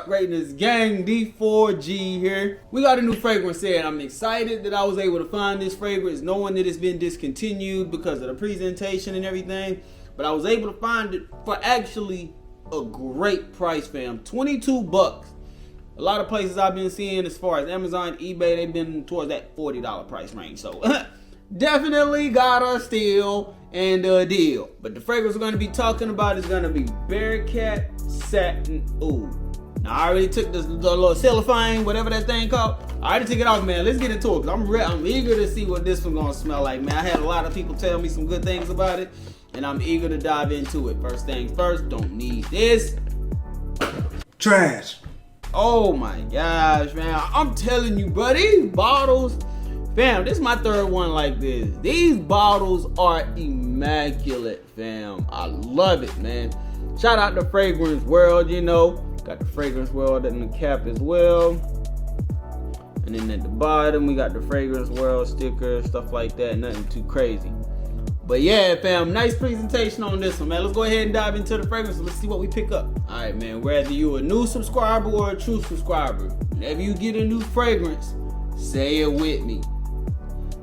up, greatness gang? D4G here. We got a new fragrance here, and I'm excited that I was able to find this fragrance, knowing that it's been discontinued because of the presentation and everything. But I was able to find it for actually a great price, fam. 22 bucks. A lot of places I've been seeing, as far as Amazon, eBay, they've been towards that $40 price range. So definitely got a steal and a deal. But the fragrance we're going to be talking about is going to be Barakkat Satin Oud. Now I already took the little cellophane, whatever that thing called. I already took it off, man. Let's get into it, because I'm eager to see what this one's going to smell like, man. I had a lot of people tell me some good things about it, and I'm eager to dive into it. First things first, don't need this. Trash. Oh my gosh, man. I'm telling you, bro, these bottles, fam, this is my third one like this. These bottles are immaculate, fam. I love it, man. Shout out to Fragrance World, you know. Got the Fragrance World in the cap as well. And then at the bottom, we got the Fragrance World sticker, stuff like that. Nothing too crazy. But yeah, fam, nice presentation on this one, man. Let's go ahead and dive into the fragrance. Let's see what we pick up. All right, man, whether you're a new subscriber or a true subscriber, whenever you get a new fragrance, say it with me.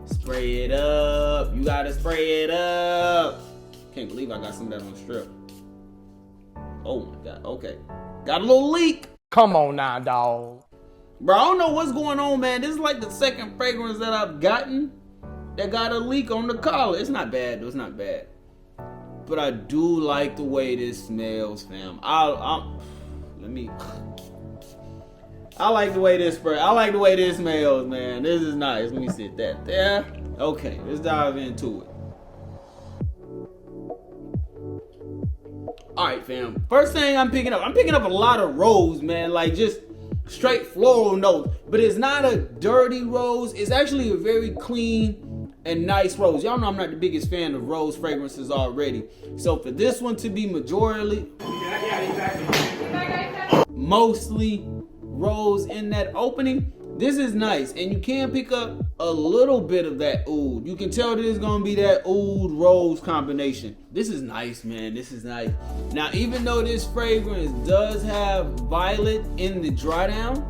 Spray it up. You gotta spray it up. Can't believe I got some of that on strip. Oh my God, okay. Got a little leak. Come on now, dog. Bro, I don't know what's going on, man. This is like the second fragrance that I've gotten that got a leak on the collar. It's not bad though, it's not bad. But I do like the way this smells, fam. I like the way this spray. I like the way this smells, man. This is nice. Let me sit that there. Okay, let's dive into it. Alright, fam. First thing I'm picking up a lot of rose, man. Like just straight floral notes. But it's not a dirty rose. It's actually a very clean and nice rose. Y'all know I'm not the biggest fan of rose fragrances already. So for this one to be mostly rose in that opening, this is nice. And you can pick up a little bit of that oud. You can tell that it's gonna be that oud rose combination. This is nice, man. This is nice. Now, even though this fragrance does have violet in the dry down,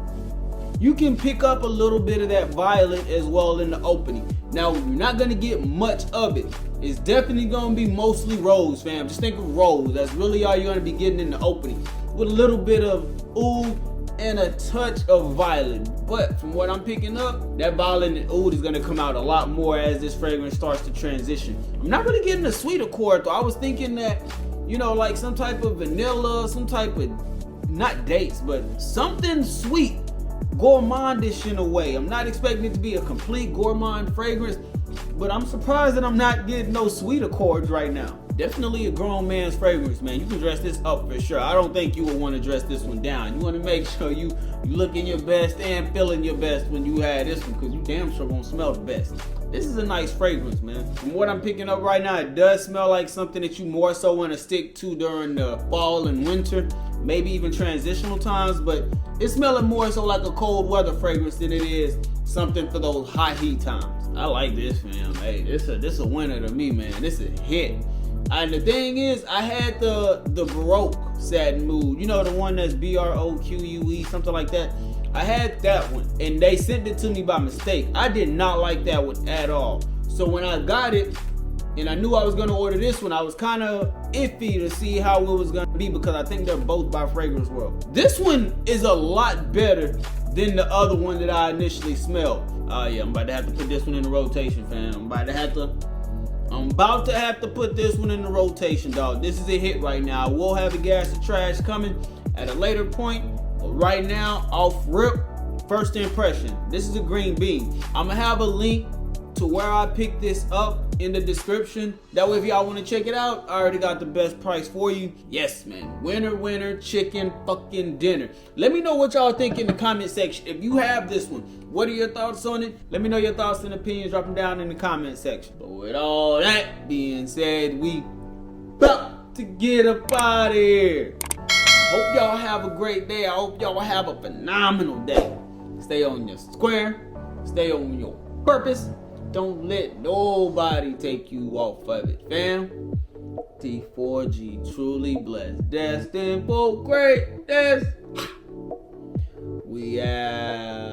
you can pick up a little bit of that violet as well in the opening. Now, you're not gonna get much of it. It's definitely gonna be mostly rose, fam. Just think of rose. That's really all you're gonna be getting in the opening, with a little bit of oud and a touch of violet. But from what I'm picking up, that violet and oud is gonna come out a lot more as this fragrance starts to transition. I'm not really getting a sweet accord though. I was thinking that, you know, like some type of vanilla, some type of, not dates, but something sweet, gourmandish in a way. I'm not expecting it to be a complete gourmand fragrance, but I'm surprised that I'm not getting no sweet accords right now. Definitely a grown man's fragrance, man. You can dress this up for sure. I don't think you would want to dress this one down. You want to make sure you looking your best and feeling your best when you have this one, because you damn sure gonna smell the best. This is a nice fragrance, man. From what I'm picking up right now, it does smell like something that you more so want to stick to during the fall and winter, maybe even transitional times, but it's smelling more so like a cold weather fragrance than it is something for those hot heat times. I like this, fam. Hey, this a winner to me, man. This is a hit. And the thing is, I had the Barakkat Satin Oud, you know, the one that's BROQUE, something like that. I had that one, and they sent it to me by mistake. I did not like that one at all. So when I got it, and I knew I was gonna order this one, I was kind of iffy to see how it was gonna be, because I think they're both by Fragrance World. This one is a lot better than the other one that I initially smelled. Yeah, I'm about to have to put this one in the rotation, fam. I'm about to have to put this one in the rotation, dog. This is a hit right now. I will have a gas of trash coming at a later point, but right now, off rip, first impression, this is a green bean. I'm gonna have a link to where I picked this up in the description. That way, if y'all want to check it out, I already got the best price for you. Yes, man. Winner, chicken fucking dinner. Let me know what y'all think in the comment section. If you have this one, what are your thoughts on it? Let me know your thoughts and opinions. Drop them down in the comment section. But with all that being said, we about to get up out of here. Hope y'all have a great day. I hope y'all have a phenomenal day. Stay on your square. Stay on your purpose. Don't let nobody take you off of it, fam. T4G, truly blessed, destined for greatness. We out.